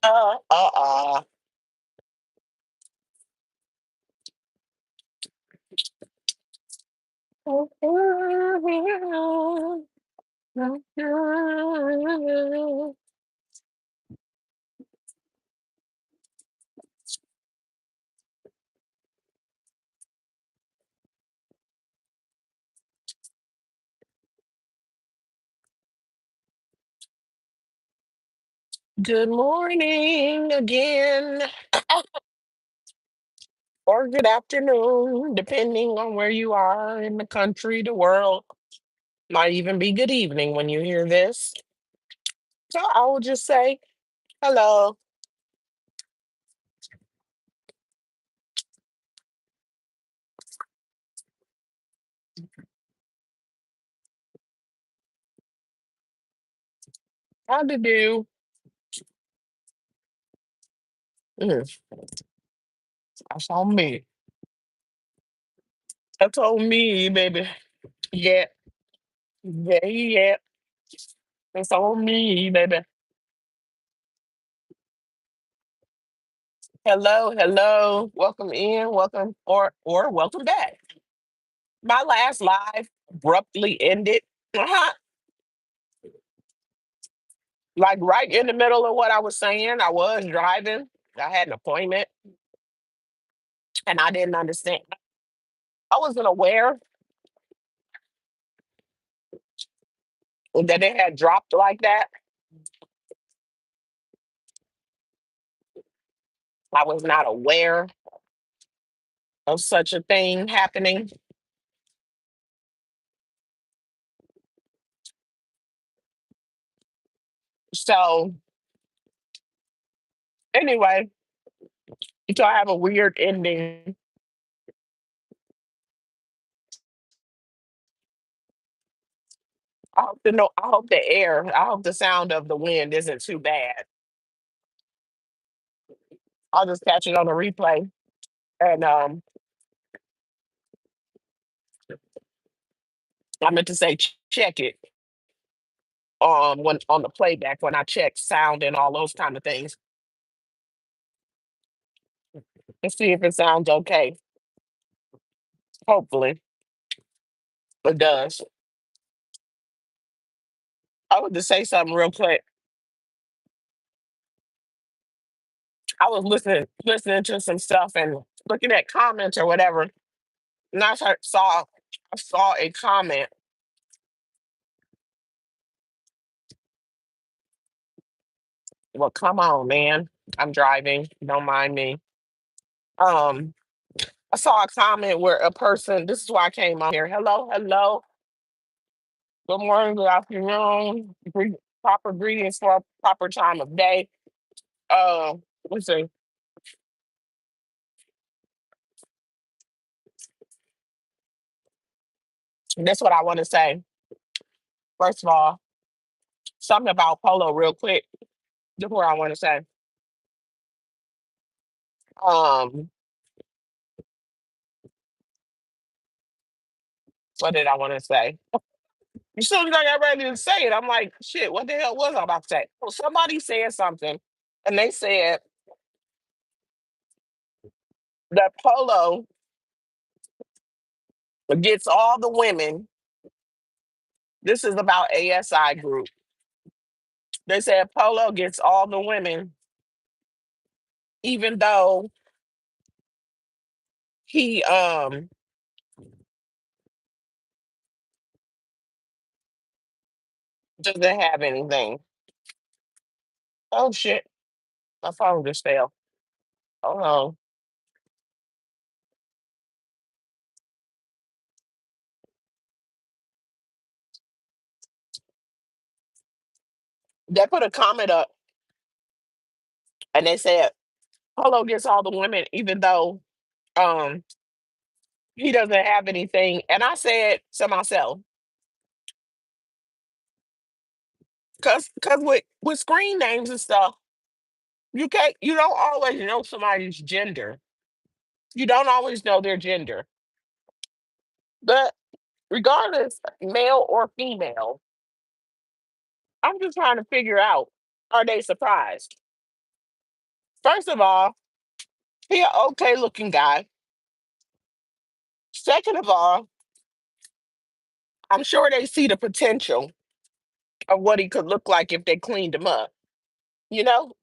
Uh, uh, uh. Good morning again, or good afternoon, depending on where you are in the country, the world. Might even be good evening when you hear this. So I will just say hello. How to do? Mm, that's on me. That's on me, baby. Yeah, yeah, yeah. That's on me, baby. Hello, hello. Welcome in, welcome or welcome back. My last live abruptly ended. Uh-huh. Like right in the middle of what I was saying. I was driving. I had an appointment and I didn't understand. I wasn't aware that it had dropped like that. I was not aware of such a thing happening. So anyway, so I have a weird ending. I hope the air, I hope the sound of the wind isn't too bad. I'll just catch it on a replay. And I meant to say check it when on the playback when I check sound and all those kind of things and see if it sounds okay. Hopefully it does. I want to say something real quick. I was listening to some stuff and looking at comments or whatever, and I saw a comment. Well, come on, man. I'm driving. Don't mind me. Um, I saw a comment where a person. This is why I came on here. Hello, hello. Good morning, good afternoon. Proper greetings for a proper time of day. Let's see. That's what I want to say. First of all, something about polo, real quick. This is what I want to say. Um, what did I want to say? As soon as I got ready to say it, I'm like, shit, what the hell was I about to say? Well, somebody said something, and they said that Polo gets all the women. This is about ASI group. They said Polo gets all the women, even though he doesn't have anything. Oh shit, my phone just fell. Hold on. They put a comment up, and they said Polo gets all the women, even though um he doesn't have anything. And I said to myself, cause with screen names and stuff, you don't always know somebody's gender. You don't always know their gender. But regardless, male or female, I'm just trying to figure out, are they surprised? First of all, he an okay looking guy. Second of all, I'm sure they see the potential of what he could look like if they cleaned him up,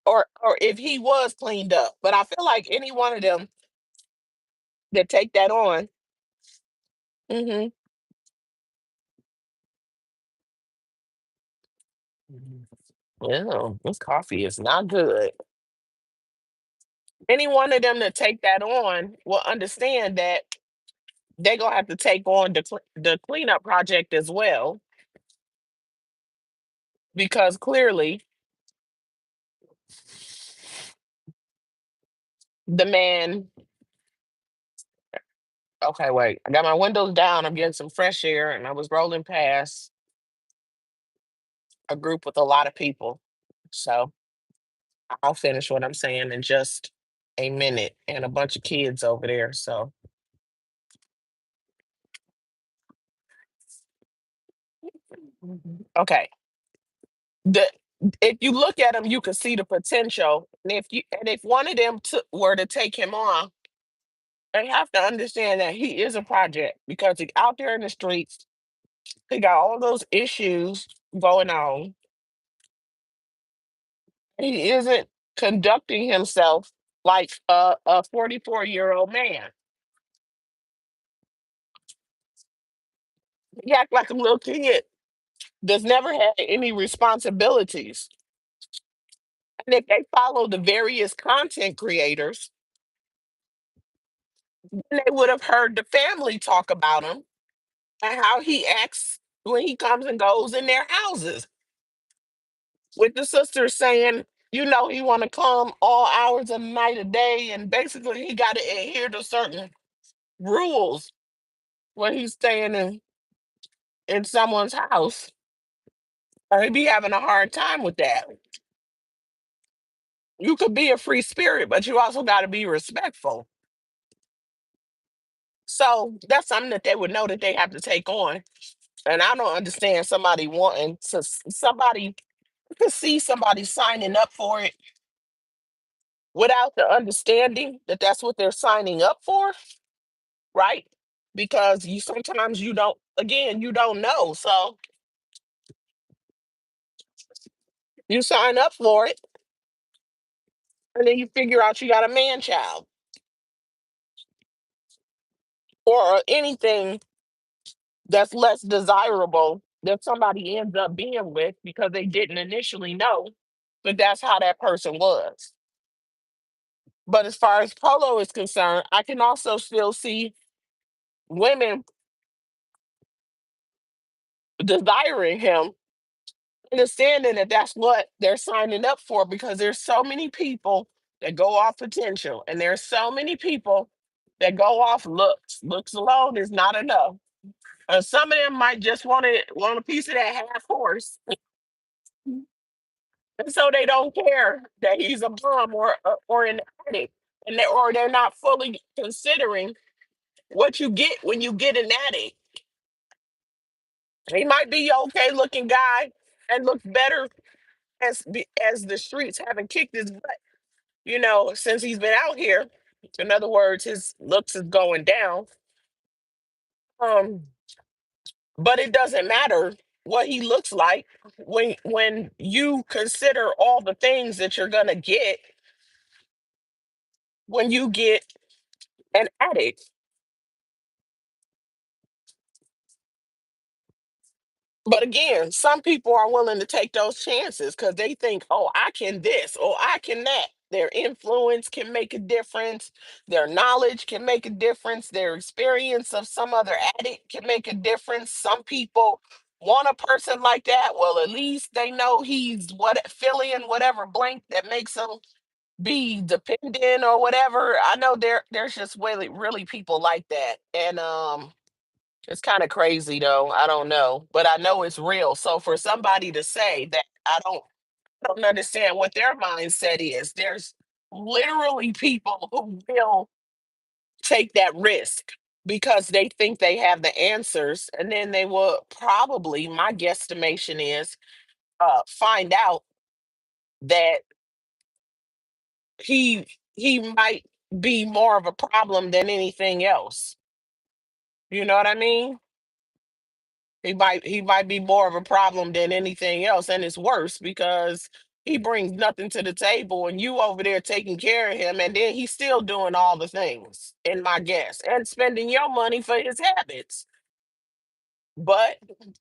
or if he was cleaned up. But I feel like any one of them that take that on, hmm yeah, this coffee is not good. Any one of them that take that on will understand that they're gonna have to take on the cleanup project as well, because clearly the man. Okay, wait. I got my windows down. I'm getting some fresh air, and I was rolling past a group with a lot of people. So I'll finish what I'm saying in just a minute, and a bunch of kids over there. So okay, the if you look at him, you can see the potential, and if one of them were to take him on, they have to understand that he is a project because he's out there in the streets. He got all those issues going on. He isn't conducting himself like a 44-year-old man. He act like a little kid that's never had any responsibilities. And if they follow the various content creators, then they would have heard the family talk about him and how he acts when he comes and goes in their houses. With the sisters saying, he want to come all hours of the night a day, and basically he got to adhere to certain rules when he's staying in someone's house, or he be having a hard time with that. You could be a free spirit, but you also got to be respectful. So that's something that they would know that they have to take on. And I don't understand somebody wanting to somebody to see somebody signing up for it without the understanding that that's what they're signing up for, right? Because you sometimes you don't, again, you don't know. So you sign up for it, and then you figure out you got a man child or anything that's less desirable that somebody ends up being with because they didn't initially know that that's how that person was. But as far as Polo is concerned, I can also still see women desiring him, understanding that that's what they're signing up for, because there's so many people that go off potential, and there's so many people that go off looks. Looks alone is not enough. And some of them might just want a piece of that half horse, and so they don't care that he's a bum or an addict, or they're not fully considering what you get when you get an addict. He might be a okay looking guy and looks better as the streets haven't kicked his butt, since he's been out here. In other words, his looks is going down. Um, but it doesn't matter what he looks like when you consider all the things that you're gonna get when you get an addict. But again, some people are willing to take those chances because they think, oh, I can this, or I can that. Their influence can make a difference. Their knowledge can make a difference. Their experience of some other addict can make a difference. Some people want a person like that. Well, at least they know he's filling in whatever blank that makes them be dependent or whatever. I know there's just really people like that. And it's kind of crazy though. I don't know, but I know it's real. So for somebody to say that, I don't understand what their mindset is. There's literally people who will take that risk because they think they have the answers, and then they will probably, my guesstimation is, find out that he he might be more of a problem than anything else. You know what I mean? He might be more of a problem than anything else, and it's worse because he brings nothing to the table, and you over there taking care of him, and then he's still doing all the things. In my guess, and spending your money for his habits. But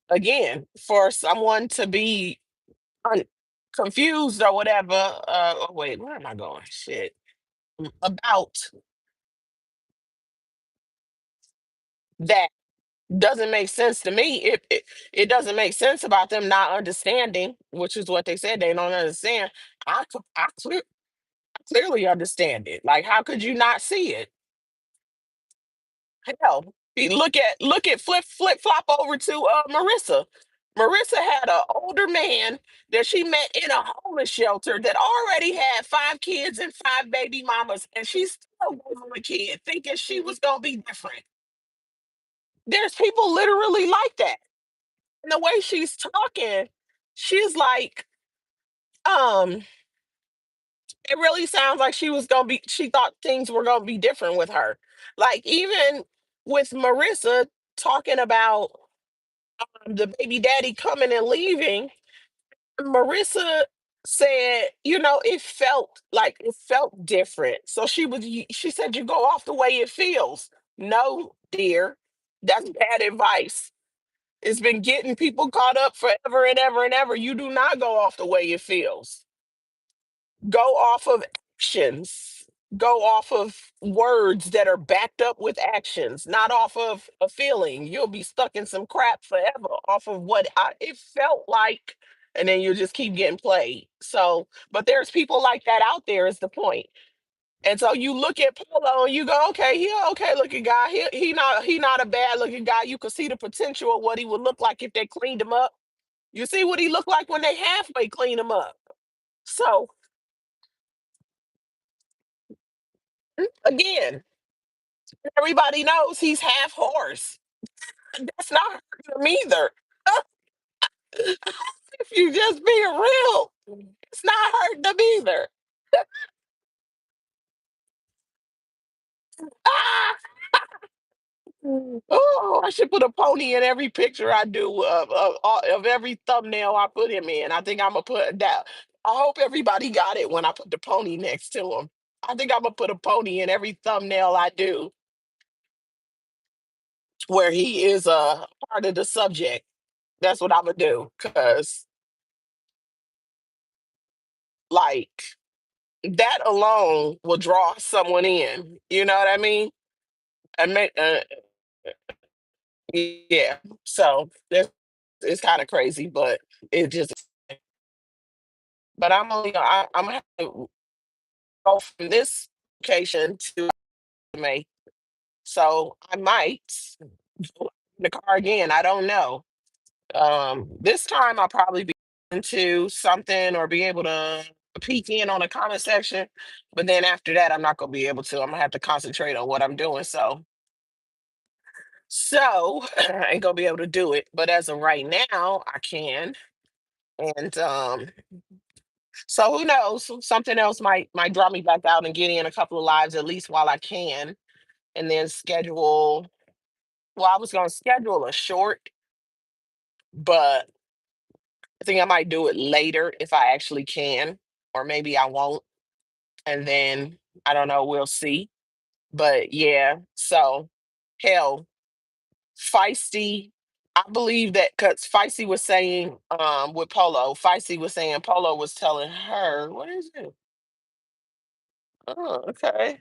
again, for someone to be un- confused or whatever, oh, wait, where am I going? Shit, about that doesn't make sense to me. It doesn't make sense about them not understanding, which is what they said they don't understand. I clearly understand it. Like, how could you not see it? Hell, look at flip flop over to Marissa. Marissa had an older man that she met in a homeless shelter that already had 5 kids and 5 baby mamas, and she still was a kid, thinking she was gonna be different. There's people literally like that. And the way she's talking, she's like, um, it really sounds like she thought things were gonna be different with her. Like, even with Marissa talking about the baby daddy coming and leaving, Marissa said, it felt different. So she said, you go off the way it feels. No, dear, that's bad advice. It's been getting people caught up forever and ever and ever. You do not go off the way it feels. Go off of actions. Go off of words that are backed up with actions, not off of a feeling. You'll be stuck in some crap forever off of it felt like, and then you just keep getting played. So, but there's people like that out there, is the point. And so you look at Polo and you go, okay, he a okay looking guy. He not a bad looking guy. You could see the potential of what he would look like if they cleaned him up. You see what he looked like when they halfway clean him up. So again, everybody knows he's half horse. That's not hurting him either. If you just being real, it's not hurting them either. Ah! Oh, I should put a pony in every picture I do of every thumbnail I put him in. I think I'm gonna put that. I hope everybody got it when I put the pony next to him. I think I'm gonna put a pony in every thumbnail I do where he is a part of the subject. That's what I'm gonna do, cause like that alone will draw someone in. You know what I mean? And make, yeah. So it's kind of crazy, but it just. But I'm gonna have to go from this location to May. So I might go in the car again. I don't know. This time I'll probably be into something or be able to peek in on the comment section. But then after that, I'm not gonna be able to. I'm gonna have to concentrate on what I'm doing. So I ain't gonna be able to do it. But as of right now, I can. And so who knows? Something else might draw me back out and get in a couple of lives at least while I can, and then schedule. Well, I was gonna schedule a short, but I think I might do it later if I actually can, or maybe I won't. And then I don't know. We'll see. But yeah, so hell, Feisty. I believe that because Feisty was saying with Polo, Feisty was saying Polo was telling her, what is it? Oh, okay.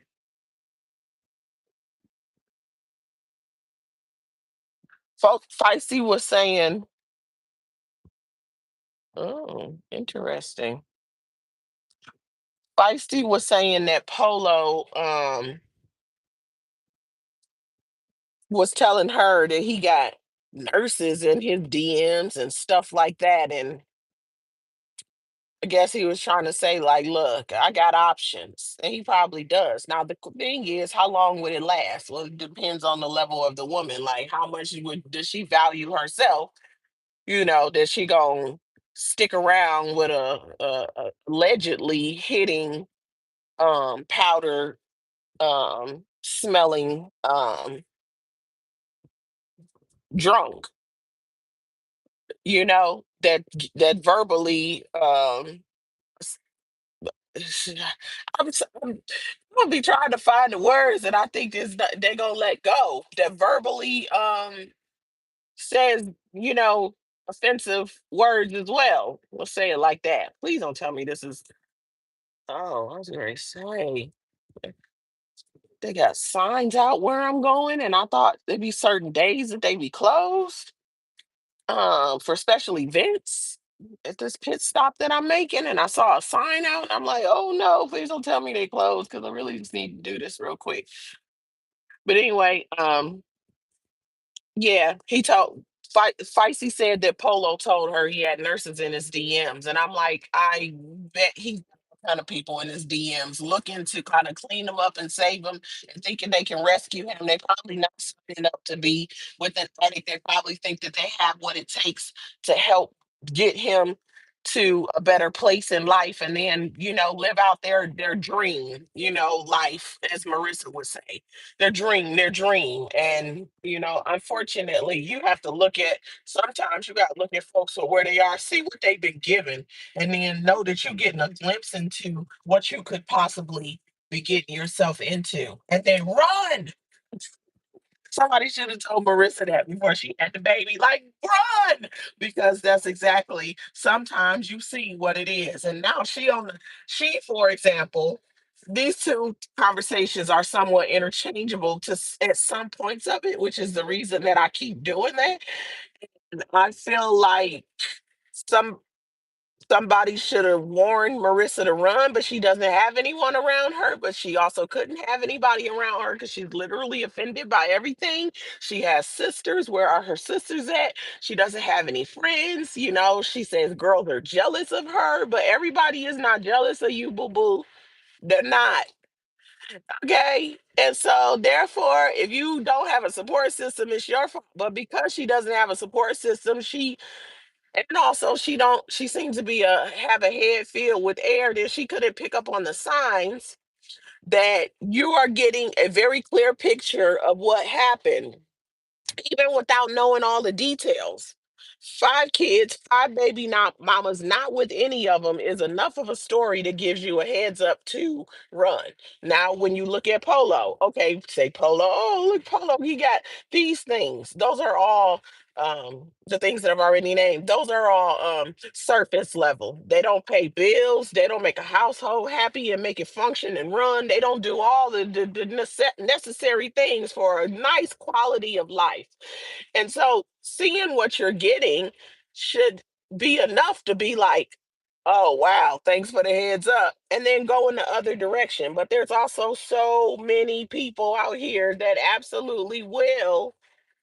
Feisty was saying, oh, interesting. Feisty was saying that Polo was telling her that he got nurses in his DMs and stuff like that. And I guess he was trying to say, like, look, I got options. And he probably does. Now, the thing is, how long would it last? Well, it depends on the level of the woman. Like, how much does she value herself? That she gonna stick around with a allegedly hitting powder smelling drunk, that verbally s- I'm gonna be trying to find the words that I think they're gonna let go, that verbally says, offensive words as well. Let's say it like that. Please don't tell me this is, oh, I was gonna say they got signs out where I'm going, and I thought there'd be certain days that they be closed for special events at this pit stop that I'm making, and I saw a sign out, and I'm like, oh no, please don't tell me they closed because I really just need to do this real quick. But anyway, yeah, he told Feisty said that Polo told her he had nurses in his DMs, and I'm like, I bet he got all kind of people in his DMs looking to kind of clean him up and save him, and thinking they can rescue him. They probably not signing up to be with an addict. They probably think that they have what it takes to help get him to a better place in life, and then live out their dream, life, as Marissa would say, their dream. And unfortunately, you have to look at, sometimes you got to look at folks for where they are, see what they've been given, and then know that you're getting a glimpse into what you could possibly be getting yourself into, and then run. Somebody should have told Marissa that before she had the baby. Like, run! Because that's exactly, sometimes you see what it is. And now for example, these two conversations are somewhat interchangeable at some points of it, which is the reason that I keep doing that. And I feel like some somebody should have warned Marissa to run, but she doesn't have anyone around her. But she also couldn't have anybody around her because she's literally offended by everything. She has sisters. Where are her sisters at? She doesn't have any friends. She says girls are jealous of her, but everybody is not jealous of you, boo boo. They're not. Okay. And so, therefore, if you don't have a support system, it's your fault. But because she doesn't have a support system, and also she seems to be have a head filled with air that she couldn't pick up on the signs that you are getting a very clear picture of what happened, even without knowing all the details. 5 kids, 5 baby not mamas, not with any of them, is enough of a story that gives you a heads up to run. Now, when you look at Polo, okay, say Polo, oh, look, Polo, he got these things. Those are all the things that I've already named. Those are all surface level. They don't pay bills, they don't make a household happy and make it function and run. They don't do all the necessary things for a nice quality of life. And so seeing what you're getting should be enough to be like, oh wow, thanks for the heads up, and then go in the other direction. But there's also so many people out here that absolutely will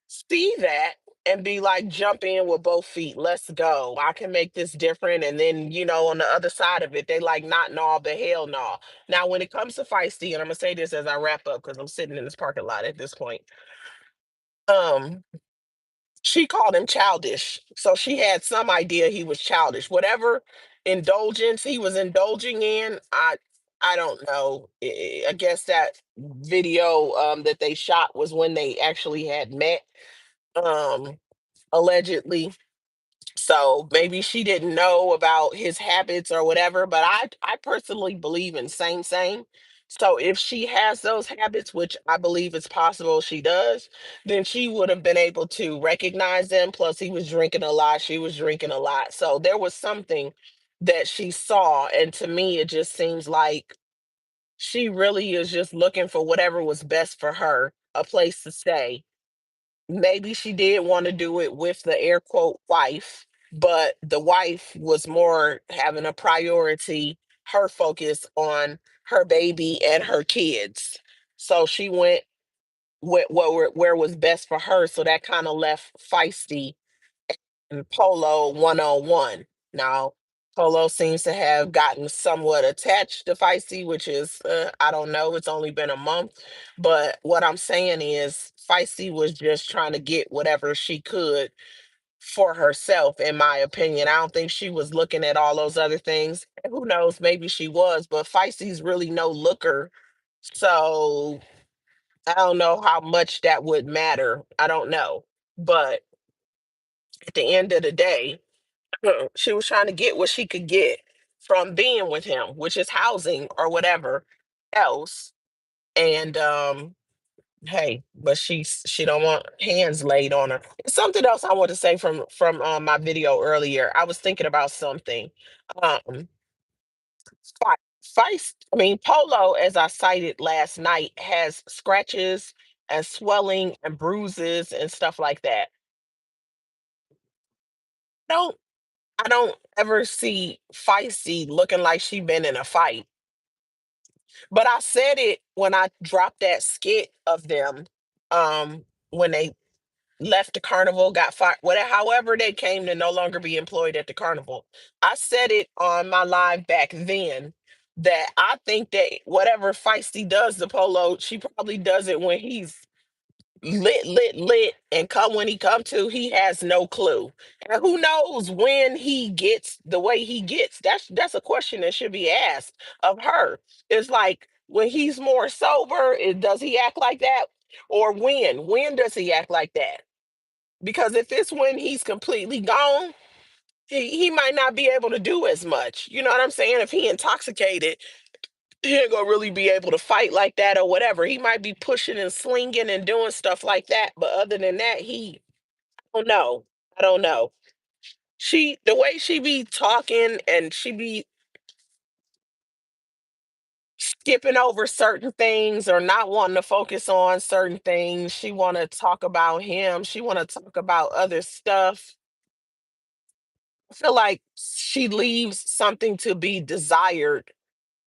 see that and be like, jump in with both feet, let's go, I can make this different. And then on the other side of it, they like, not no, but hell no. Now when it comes to feisty, and I'm gonna say this as I wrap up because I'm sitting in this parking lot at this point, um she called him childish. So she had some idea he was childish. Whatever indulgence he was indulging in, I don't know. I guess that video that they shot was when they actually had met, um, allegedly. So maybe she didn't know about his habits or whatever, but I personally believe in same. So if she has those habits, which I believe it's possible she does, then she would have been able to recognize them. Plus he was drinking a lot, she was drinking a lot. So there was something that she saw, and to me it just seems like she really is just looking for whatever was best for her, a place to stay. Maybe she did want to do it with the air quote wife, but the wife was more having a priority, her focus on her baby and her kids. So she went with where was best for her. So that kind of left Feisty and Polo one on one. Now, Polo seems to have gotten somewhat attached to Feisty, which is, I don't know, it's only been a month. But what I'm saying is, Feisty was just trying to get whatever she could for herself, in my opinion. I don't think she was looking at all those other things. And who knows, maybe she was, but Feisty's really no looker. So I don't know how much that would matter. I don't know. But at the end of the day, she was trying to get what she could get from being with him, which is housing or whatever else. And hey, but she don't want hands laid on her. Something else I want to say from my video earlier. I was thinking about something. Um, I mean, Polo, as I cited last night, has scratches and swelling and bruises and stuff like that. Don't I don't ever see Feisty looking like she been in a fight. But I said it when I dropped that skit of them, when they left the carnival, got fired, whatever, however they came to no longer be employed at the carnival. I said it on my live back then that I think that whatever Feisty does to Polo, she probably does it when he's lit, and come when he come to, he has no clue. And who knows when he gets the way he gets. That's a question that should be asked of her. It's like when he's more sober, does he act like that? Or when does he act like that? Because if it's when he's completely gone, he might not be able to do as much. You know what I'm saying? If he intoxicated, he ain't gonna really be able to fight like that or whatever. He might be pushing and slinging and doing stuff like that, but other than that, I don't know. I don't know. The way she be talking and she be skipping over certain things or not wanting to focus on certain things. She want to talk about him. She want to talk about other stuff. I feel like she leaves something to be desired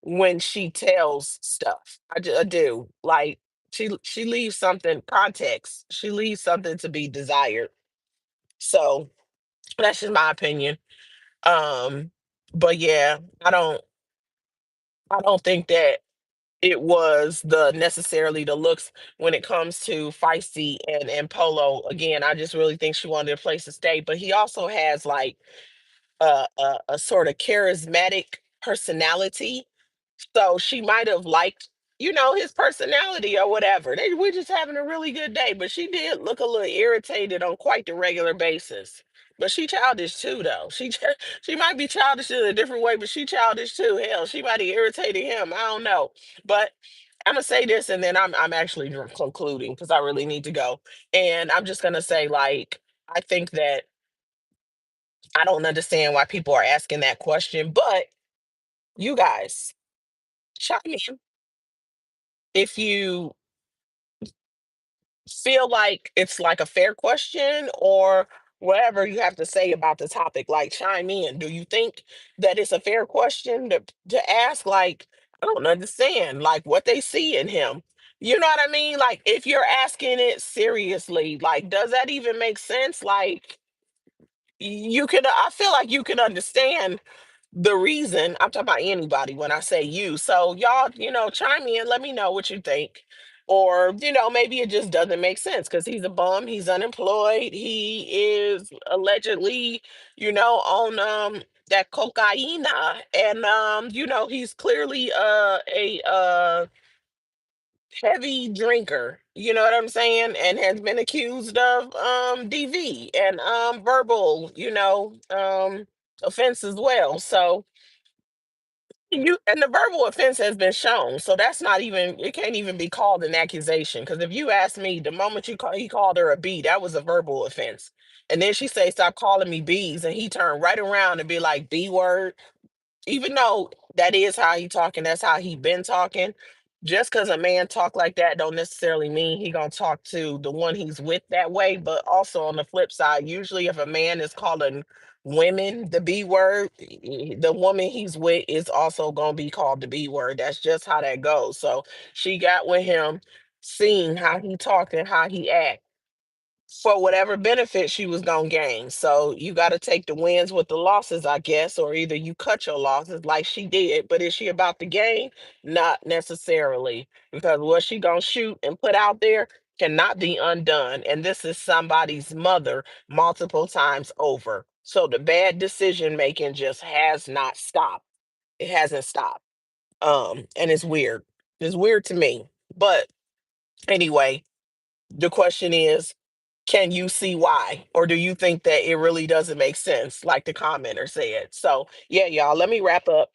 when she tells stuff. I do. Like she leaves something context. She leaves something to be desired. So that's just my opinion. Um, but yeah, I don't think that it was the necessarily the looks when it comes to Feisty and Polo. Again, I just really think she wanted a place to stay. But he also has like a sort of charismatic personality. So she might have liked, his personality or whatever. We're just having a really good day. But she did look a little irritated on quite the regular basis. But she childish too, though. She might be childish in a different way, but she childish too. Hell, she might have irritated him. I don't know. But I'm gonna say this, and then I'm actually concluding because I really need to go. And I'm just gonna say, like, I think that I don't understand why people are asking that question, but you guys chime in if you feel like it's like a fair question or whatever you have to say about the topic. Like, chime in. Do you think that it's a fair question to ask? Like, I don't understand, like, what they see in him. You know what I mean? Like, if you're asking it seriously, like, does that even make sense? Like, I feel like you can understand the reason. I'm talking about anybody when I say you. So y'all, chime in, let me know what you think. Or, maybe it just doesn't make sense because he's a bum, he's unemployed, he is allegedly, on that cocaine, and he's clearly a heavy drinker, you know what I'm saying, and has been accused of DV and verbal, offense as well. So the verbal offense has been shown, so that's not even, it can't even be called an accusation. Because if you ask me, the moment he called her a B, that was a verbal offense. And then she say, "Stop calling me B's," and he turned right around and be like, "B word." Even though that is how he talking, that's how he been talking. Just because a man talk like that don't necessarily mean he gonna talk to the one he's with that way. But also on the flip side, usually if a man is calling women the B word, the woman he's with is also gonna be called the B word. That's just how that goes. So she got with him, seeing how he talked and how he act for whatever benefit she was gonna gain. So you got to take the wins with the losses, I guess, or either you cut your losses like she did. But is she about to gain? Not necessarily, because what she gonna shoot and put out there cannot be undone. And this is somebody's mother multiple times over. So the bad decision making just has not stopped. It hasn't stopped. And it's weird. It's weird to me. But anyway, the question is, can you see why? Or do you think that it really doesn't make sense, like the commenter said? So yeah, y'all, let me wrap up.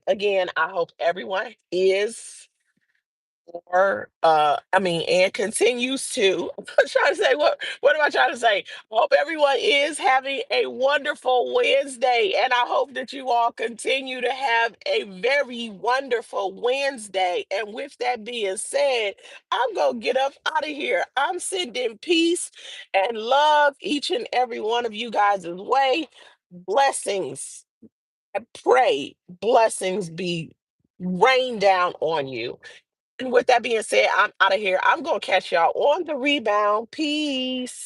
Again, I hope everyone is or I mean and continues to I'm trying to say what am I trying to say? I hope everyone is having a wonderful Wednesday, and I hope that you all continue to have a very wonderful Wednesday. And with that being said, I'm gonna get up out of here. I'm sending peace and love each and every one of you guys' way. Blessings. I pray blessings be rain down on you. And with that being said, I'm out of here. I'm going to catch y'all on the rebound. Peace.